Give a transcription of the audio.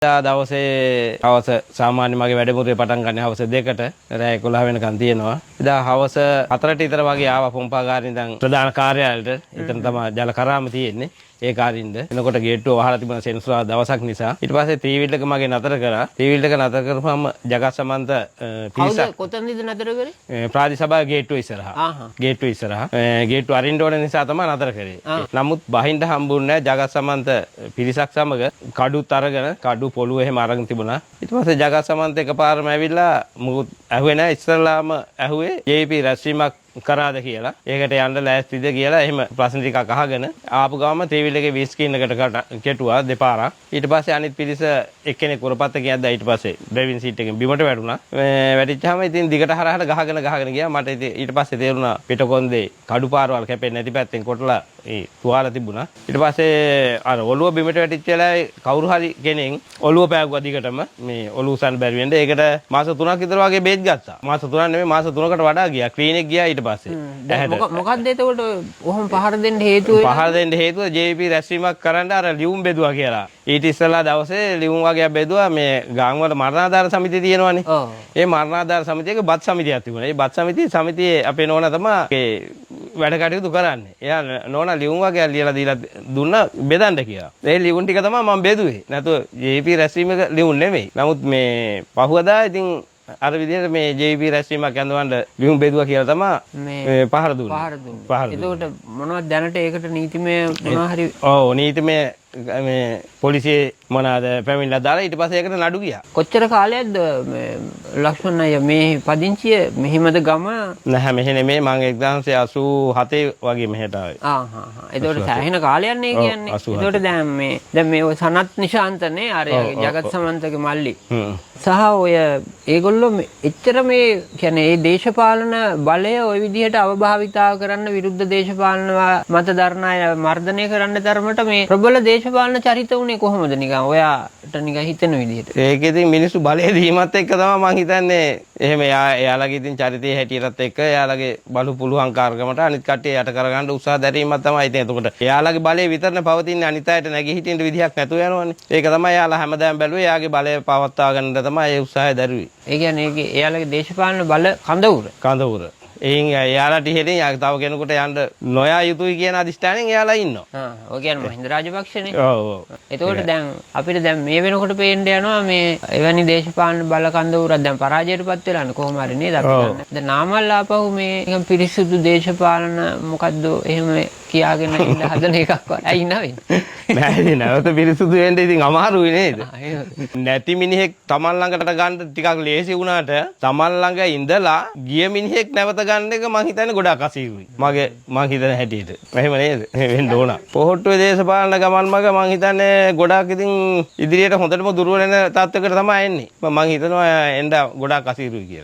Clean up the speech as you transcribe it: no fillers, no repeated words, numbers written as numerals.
දවසේ හවස සාමාන්‍ය මගේ වැඩමුළුවේ පටන් ගන්න හවස 2ට රෑ 11 වෙනකන් තියෙනවා. එදා හවස 4ට විතර වගේ ආවා පොම්පාගාරේ ඉඳන් ප්‍රධාන කාර්යාලයට. එතන තමයි ජල කරාම තියෙන්නේ. ඒ කාරින්ද එනකොට ගේට්ටුව වහලා තිබුණ සෙන්සුරා දවසක් නිසා ඊට පස්සේ ත්‍රිවිල් එක මගේ නතර කරා. ත්‍රිවිල් එක නතර කරපුවම ජගත් සමන්ත පිරිසක් කොතනද නතර කරේ? ප්‍රාදේශ සභාවේ ගේට්ටුව ඉස්සරහා. ගේට්ටුව ඉස්සරහා. ගේට්ටුව අරින්න ඕන නිසා තමයි නතර කරේ. නමුත් බහින්න හම්බුන්නේ නැහැ. ජගත් සමන්ත පිරිසක් සමග කඩුත් අරගෙන කඩු පොළුව එහෙම අරගෙන තිබුණා. ඊට පස්සේ ජගත් සමන්ත එකපාරම ඇවිල්ලා මුකුත් ඇහුවේ නැහැ. ඉස්සරලාම ඇහුවේ JP රැස්වීමක් කරාද කියලා. ඒකට යන්න ලෑස්තිද කියලා එහෙම ප්‍රශ්න ටිකක් අහගෙන ආපු ගාම ත්‍රිවිල් එකේ වී ස්ක්‍රීන් එකට කෙටුවා දෙපාරක්. ඊට පස්සේ අනිත් පිරිස එක්කෙනෙක් උරපත්ත කියද්දා ඊට පස්සේ ඩ්‍රයිවිං සීට් එකෙන් බිමට වැටුණා. වැටිච්චාම ඉතින් දිගට හරහට ගහගෙන ගියා. මට ඉතින් ඊට පස්සේ තේරුණා පිටකොන්දේ කඩුපාරවල් කැපෙන්නේ නැති පැත්තෙන් කොටලා ඒ තුවාල තිබුණා. ඊට පස්සේ අර ඔළුව බිමට වැටිච්ච වෙලාවේ කවුරු හරි කෙනෙක් ඔළුව පෑගුවා දිගටම මේ ඔළුව උසන් බැරි වෙන්න. ඒකට මාස 3ක් විතර වගේ බේත් ගත්තා. මාස 3ක් නෙමෙයි මාස 3කට වඩා ගියා. ක්ලිනික් ගියා ඊට පස්සේ. මොකක්ද එතකොට ඔහොම පහර දෙන්න හේතුව? පහර දෙන්න හේතුව JP රැස්වීමක් කරන්න අර ලියුම් බෙදුවා කියලා. ඊට ඉස්සෙල්ලා දවසේ ලියුම් වගේක් බෙදුවා මේ ගාම් වල මරණාධාර සමිතිය තියෙනවනේ. ඒ මරණාධාර සමිතියක බත් සමිතියක් තිබුණා. ඒ බත් සමිතියේ අපේ නෝනා තමයි වැඩ කටයුතු කරන්නේ. එයා නෝනා ලියුම් වගේක් ලියලා දීලා දුන්නා බෙදන්න කියලා. ඒ ලියුම් ටික තමයි මම බෙදුවේ. නැතුව JP රැස්වීමක ලියුම් නෙමෙයි. නමුත් මේ පහුවදා ඉතින් අර විදිහට මේ JP රැස්වීමක් යනවන්න ලියුම් බෙදුවා කියලා තමයි මේ පහර දුන්නේ. එතකොට මොනවද දැනට ඒකට නීතිමය මොනවා හරි? ඔව් නීතිමය මේ පොලිසියේ මොනවාද පැමිණිලා දාලා ඊට පස්සේ ඒකට නඩු ගියා. කොච්චර කාලයක්ද මේ ලක්ෂ්මන් අයියා මේ පදිංචිය මෙහිමද ගම? නැහැ මෙහෙ නෙමෙයි මම 1987 වගේ මෙහෙට ආවේ. එතකොට සෑහෙන කාලයක් නේ කියන්නේ. එතකොට දැන් මේ සනත් නිශාන්තනේ අර ජගත් සමන්තගේ මල්ලි. සහ ඔය ඒගොල්ලෝ එච්චර මේ කියන්නේ මේ දේශපාලන බලය ওই විදිහට අවභාවිතා කරන්න විරුද්ධ දේශපාලන මත දරන අය මර්ධනය කරන්න තරමට මේ ප්‍රබල දේශපාලන චරිත උනේ කොහොමද නිකන් ඔයාට නිකන් හිතෙන විදිහට? ඒක ඉතින් මිනිස්සු බලය දීමත් එක්ක තමයි මං හිතන්නේ එහෙම එයාලගේ ඉතින් චරිතයේ හැටියටත් එක්ක එයාලගේ බලු පුළුවන් කාර්යකමට අනිත් කට්ටිය යට කරගන්න උත්සාහ දැරීමක් තමයි ඉතින් එතකොට එයාලගේ බලය විතරනේ පවතින්නේ අනිත් අයට නැගී හිටින්න විදිහක් නැතුව යනවනේ. ඒක තමයි එයාලා හැමදාම බැලුවේ එයාගේ බලය පවත්වා ගන්න තමයි ඒ උත්සාහය දැරුවේ. ඒ කියන්නේ එයාලගේ දේශපාලන බල කඳවුර. එයින් එයාලට ඉහෙලින් තව කෙනෙකුට යන්න නොයා යුතුයි කියන අදිෂ්ඨානෙන් එයාලා ඉන්නවා. ඔය කියන්නේ මහින්ද රාජපක්ෂනේ. ඔව්. එතකොට දැන් අපිට දැන් මේ වෙනකොට පේන්න යනවා මේ එවැනි දේශපාලන බල කඳවුරක් දැන් පරාජයටපත් වෙලානේ කොහොම හරි නේද අපි දන්නේ. දැන් නාමල් ආපහු මේ නිකන් පිරිසුදු දේශපාලන මොකද්ද එහෙම කියාගෙන ඉන්න හදන එකක් ඇයි නවෙන්නේ? නෑ නැවත පිරිසුදු වෙන්න ඉතින් අමාරුයි නේද? නැති මිනිහෙක් Taman ළඟට ගන්න ටිකක් ලේසි වුණාට Taman ළඟ ඉඳලා ගිය මිනිහෙක් නැවත ගන්න එක මං හිතන්නේ ගොඩාක් අසීරුයි. මං හිතන හැටියට. එහෙම නේද? වෙන්න ඕන. පොහොට්ටුවේ දේශපාලන ගමන් මග මං හිතන්නේ ගොඩාක් ඉතින් ඉදිරියට හොඳටම දුර්වල වෙන තත්ත්වයකට තමයි එන්නේ. මං හිතනවා එන්න ගොඩාක් අසීරුයි කියලා.